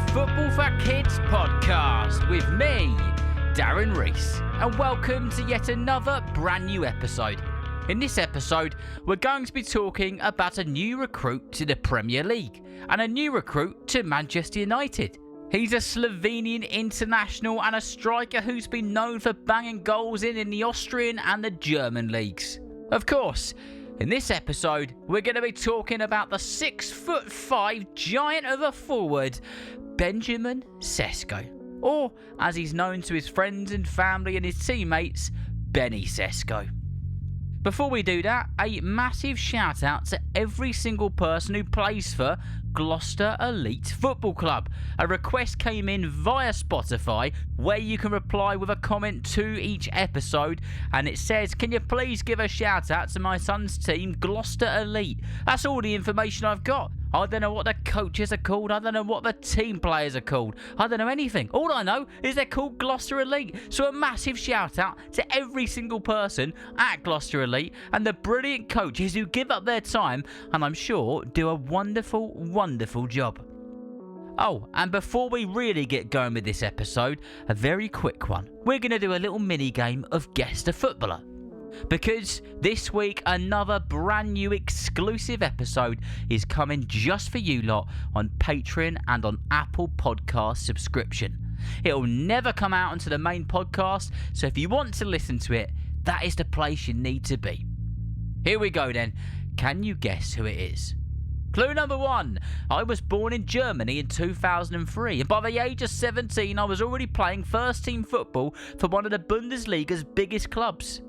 Football for Kids podcast with me, Darren Rees, and welcome to yet another brand new episode. In this episode, we're going to be talking about a new recruit to the Premier League and a new recruit to Manchester United. He's a Slovenian international and a striker who's been known for banging goals in the Austrian and the German leagues. Of course, in this episode, we're going to be talking about the 6'5" giant of a forward, Benjamin Šeško, or as he's known to his friends and family and his teammates, Benny Šeško. Before we do that, a massive shout out to every single person who plays for Gloucester Elite Football Club. A request came in via Spotify where you can reply with a comment to each episode, and it says, can you please give a shout out to my son's team, Gloucester Elite? That's all the information I've got. I don't know what the coaches are called. I don't know what the team players are called. I don't know anything. All I know is they're called Gloucester Elite. So a massive shout out to every single person at Gloucester Elite and the brilliant coaches who give up their time and I'm sure do a wonderful, wonderful job. Oh, and before we really get going with this episode, a very quick one. We're going to do a little mini game of Guess the Footballer. Because this week another brand new exclusive episode is coming just for you lot on Patreon and on Apple Podcast subscription. It'll never come out onto the main podcast, so if you want to listen to it, that is the place you need to be. Here we go then. Can you guess who it is? Clue number 1. I was born in Germany in 2003 and by the age of 17 I was already playing first team football for one of the Bundesliga's biggest clubs.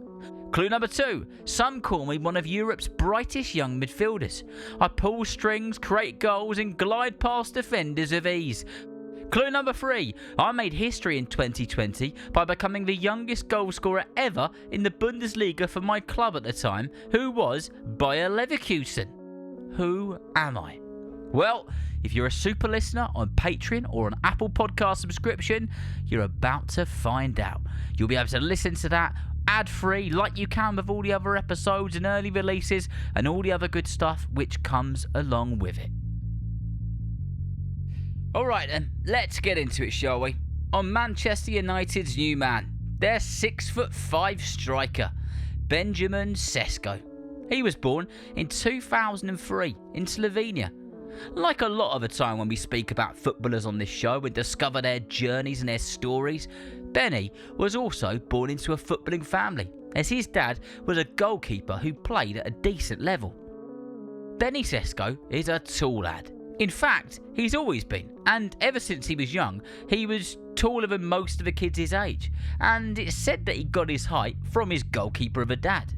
Clue number 2. Some call me one of Europe's brightest young midfielders. I pull strings, create goals and glide past defenders with ease. Clue number 3. I made history in 2020 by becoming the youngest goalscorer ever in the Bundesliga for my club at the time, who was Bayer Leverkusen. Who am I? Well, if you're a super listener on Patreon or an Apple Podcast subscription, you're about to find out. You'll be able to listen to that ad-free like you can with all the other episodes and early releases and all the other good stuff which comes along with it. Alright then, let's get into it, shall we? On Manchester United's new man, their 6'5" striker, Benjamin Šeško. He was born in 2003 in Slovenia. Like a lot of the time when we speak about footballers on this show and discover their journeys and their stories, Benny was also born into a footballing family, as his dad was a goalkeeper who played at a decent level. Benny Šeško is a tall lad. In fact, he's always been, and ever since he was young, he was taller than most of the kids his age, and it's said that he got his height from his goalkeeper of a dad.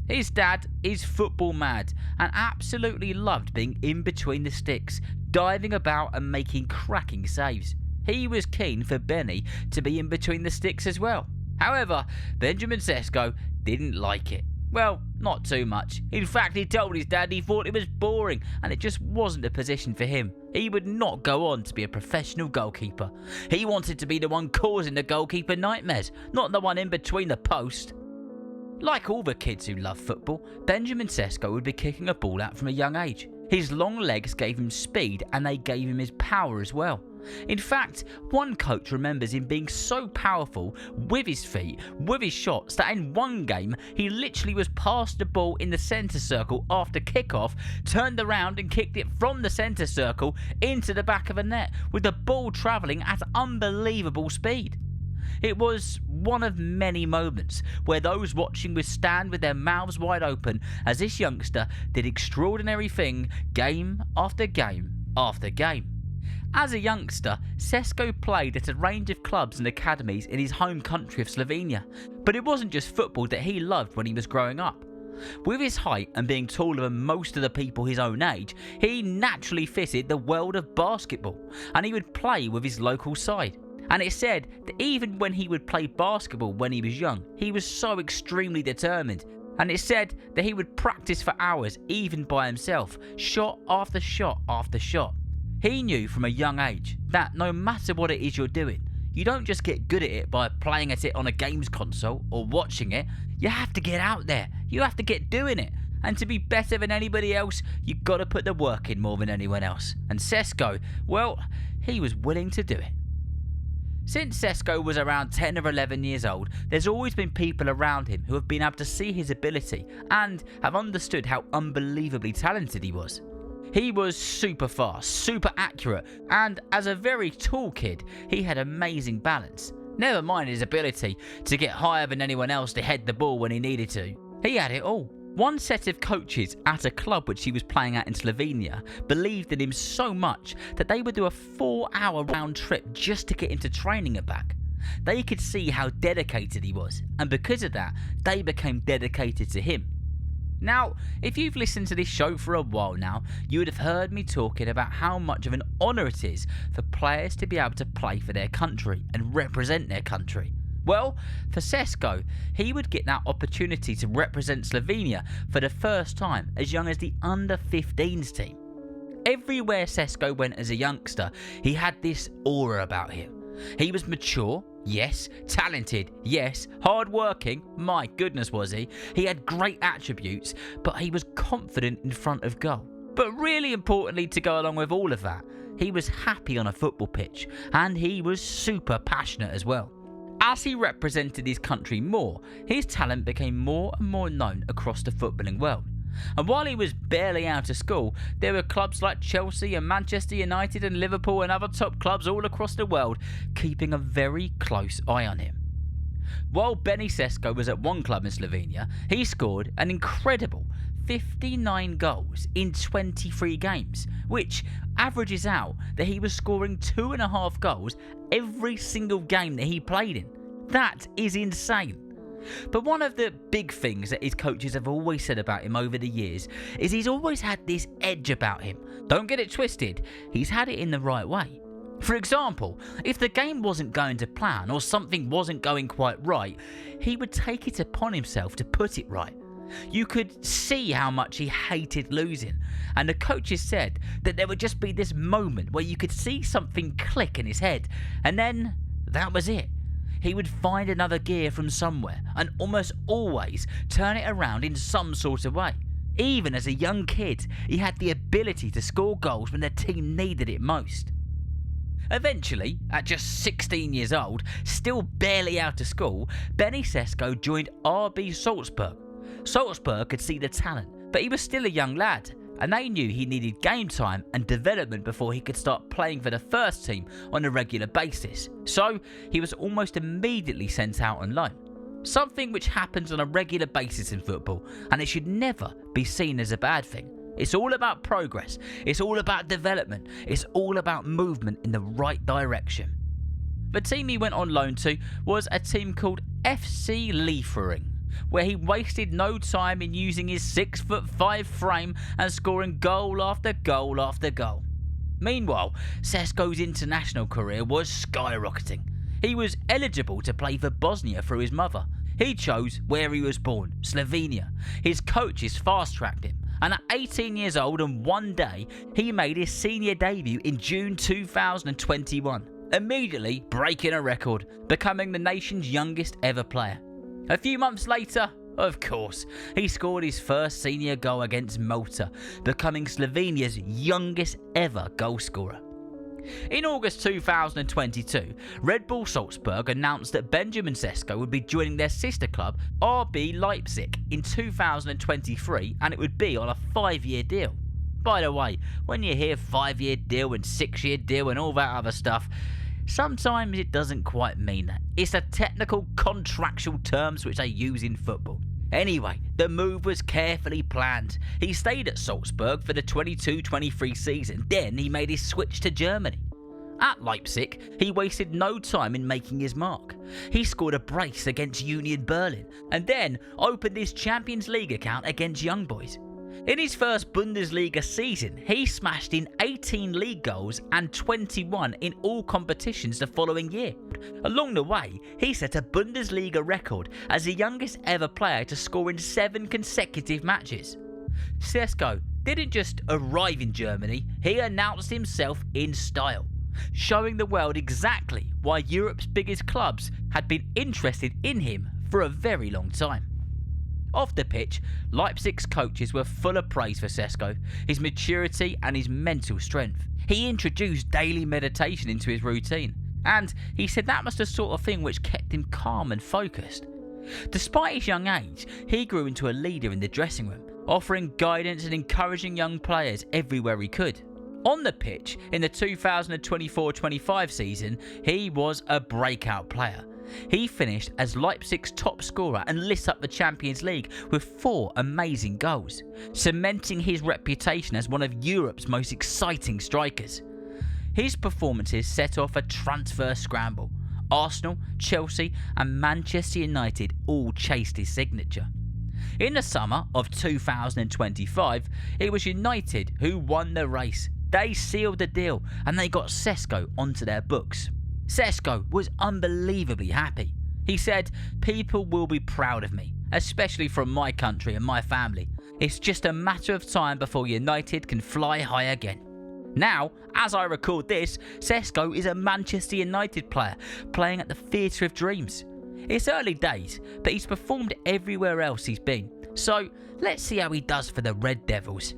His dad is football mad and absolutely loved being in between the sticks, diving about and making cracking saves. He was keen for Benny to be in between the sticks as well. However, Benjamin Šeško didn't like it. Well, not too much. In fact, he told his dad he thought it was boring and it just wasn't a position for him. He would not go on to be a professional goalkeeper. He wanted to be the one causing the goalkeeper nightmares, not the one in between the post. Like all the kids who love football, Benjamin Šeško would be kicking a ball out from a young age. His long legs gave him speed and they gave him his power as well. In fact, one coach remembers him being so powerful with his feet, with his shots, that in one game he literally was past the ball in the centre circle after kick-off, turned around and kicked it from the centre circle into the back of a net, with the ball travelling at unbelievable speed. It was one of many moments where those watching would stand with their mouths wide open as this youngster did extraordinary thing game after game after game. As a youngster, Šeško played at a range of clubs and academies in his home country of Slovenia, but it wasn't just football that he loved when he was growing up. With his height and being taller than most of the people his own age, he naturally fitted the world of basketball, and he would play with his local side. And it said that even when he would play basketball when he was young, he was so extremely determined. And it said that he would practice for hours, even by himself, shot after shot after shot. He knew from a young age that no matter what it is you're doing, you don't just get good at it by playing at it on a games console or watching it. You have to get out there. You have to get doing it. And to be better than anybody else, you've got to put the work in more than anyone else. And Šeško, well, he was willing to do it. Since Šeško was around 10 or 11 years old, there's always been people around him who have been able to see his ability and have understood how unbelievably talented he was. He was super fast, super accurate, and as a very tall kid, he had amazing balance. Never mind his ability to get higher than anyone else to head the ball when he needed to. He had it all. One set of coaches at a club which he was playing at in Slovenia believed in him so much that they would do a 4-hour round trip just to get him to training and back. They could see how dedicated he was, and because of that, they became dedicated to him. Now, if you've listened to this show for a while now, you would have heard me talking about how much of an honour it is for players to be able to play for their country and represent their country. Well, for Šeško, he would get that opportunity to represent Slovenia for the first time as young as the under-15s team. Everywhere Šeško went as a youngster, he had this aura about him. He was mature, yes. Talented, yes. Hard-working, my goodness was he. He had great attributes, but he was confident in front of goal. But really importantly, to go along with all of that, he was happy on a football pitch, and he was super passionate as well. As he represented his country more, his talent became more and more known across the footballing world. And while he was barely out of school, there were clubs like Chelsea and Manchester United and Liverpool and other top clubs all across the world keeping a very close eye on him. While Benny Šeško was at one club in Slovenia, he scored an incredible 59 goals in 23 games, which averages out that he was scoring 2.5 goals every single game that he played in. That is insane. But one of the big things that his coaches have always said about him over the years is he's always had this edge about him. Don't get it twisted, he's had it in the right way. For example, if the game wasn't going to plan or something wasn't going quite right, he would take it upon himself to put it right. You could see how much he hated losing, and the coaches said that there would just be this moment where you could see something click in his head, and then that was it. He would find another gear from somewhere and almost always turn it around in some sort of way. Even as a young kid, he had the ability to score goals when the team needed it most. Eventually, at just 16 years old, still barely out of school, Benny Šeško joined RB Salzburg. Salzburg could see the talent, but he was still a young lad, and they knew he needed game time and development before he could start playing for the first team on a regular basis. So he was almost immediately sent out on loan. Something which happens on a regular basis in football, and it should never be seen as a bad thing. It's all about progress, it's all about development, it's all about movement in the right direction. The team he went on loan to was a team called FC Leipzig, where he wasted no time in using his 6'5" frame and scoring goal after goal after goal. Meanwhile, Šeško's international career was skyrocketing. He was eligible to play for Bosnia through his mother. He chose where he was born, Slovenia. His coaches fast-tracked him, and at 18 years old and 1 day, he made his senior debut in June 2021, immediately breaking a record, becoming the nation's youngest ever player. A few months later, of course, he scored his first senior goal against Malta, becoming Slovenia's youngest ever goalscorer. In August 2022, Red Bull Salzburg announced that Benjamin Šeško would be joining their sister club, RB Leipzig, in 2023, and it would be on a 5-year deal. By the way, when you hear 5-year deal and 6-year deal and all that other stuff, sometimes it doesn't quite mean that. It's the technical contractual terms which they use in football. Anyway, the move was carefully planned. He stayed at Salzburg for the 22-23 season, then he made his switch to Germany. At Leipzig, he wasted no time in making his mark. He scored a brace against Union Berlin, and then opened his Champions League account against Young Boys. In his first Bundesliga season, he smashed in 18 league goals and 21 in all competitions the following year. Along the way, he set a Bundesliga record as the youngest ever player to score in 7 consecutive matches. Šeško didn't just arrive in Germany, he announced himself in style, showing the world exactly why Europe's biggest clubs had been interested in him for a very long time. Off the pitch, Leipzig's coaches were full of praise for Šeško, his maturity and his mental strength. He introduced daily meditation into his routine, and he said that was the sort of thing which kept him calm and focused. Despite his young age, he grew into a leader in the dressing room, offering guidance and encouraging young players everywhere he could. On the pitch, in the 2024-25 season, he was a breakout player. He finished as Leipzig's top scorer and lit up the Champions League with 4 amazing goals, cementing his reputation as one of Europe's most exciting strikers. His performances set off a transfer scramble. Arsenal, Chelsea and Manchester United all chased his signature. In the summer of 2025, it was United who won the race. They sealed the deal and they got Šeško onto their books. Šeško was unbelievably happy. He said, "People will be proud of me, especially from my country and my family. It's just a matter of time before United can fly high again." Now, as I record this, Šeško is a Manchester United player playing at the Theatre of Dreams. It's early days, but he's performed everywhere else he's been. So let's see how he does for the Red Devils.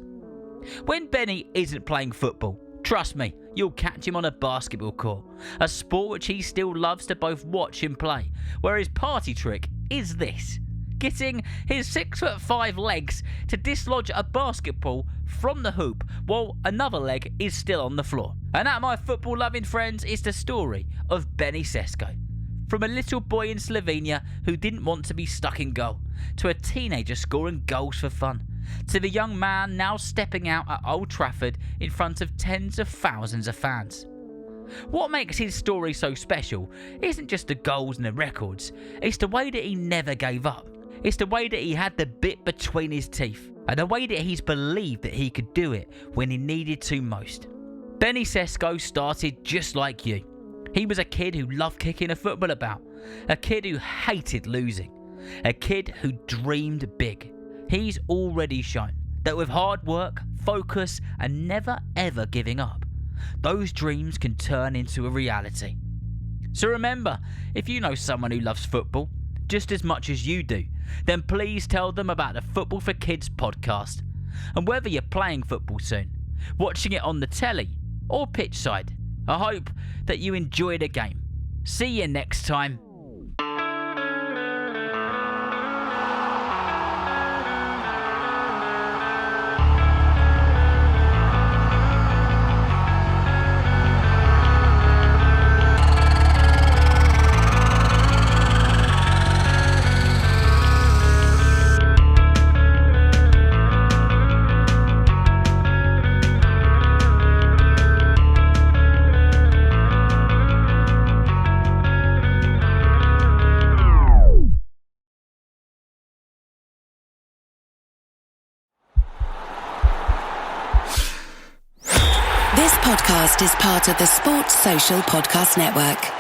When Benny isn't playing football, trust me, you'll catch him on a basketball court, a sport which he still loves to both watch and play, where his party trick is this: getting his 6'5" legs to dislodge a basketball from the hoop while another leg is still on the floor. And that, my football loving friends, is the story of Benny Šeško. From a little boy in Slovenia who didn't want to be stuck in goal, to a teenager scoring goals for fun, to the young man now stepping out at Old Trafford in front of tens of thousands of fans. What makes his story so special isn't just the goals and the records, it's the way that he never gave up. It's the way that he had the bit between his teeth, and the way that he's believed that he could do it when he needed to most. Benny Šeško started just like you. He was a kid who loved kicking a football about, a kid who hated losing, a kid who dreamed big. He's already shown that with hard work, focus and never ever giving up, those dreams can turn into a reality. So remember, if you know someone who loves football just as much as you do, then please tell them about the Football for Kids podcast. And whether you're playing football soon, watching it on the telly or pitch side, I hope that you enjoy the game. See you next time. This podcast is part of the Sports Social Podcast Network.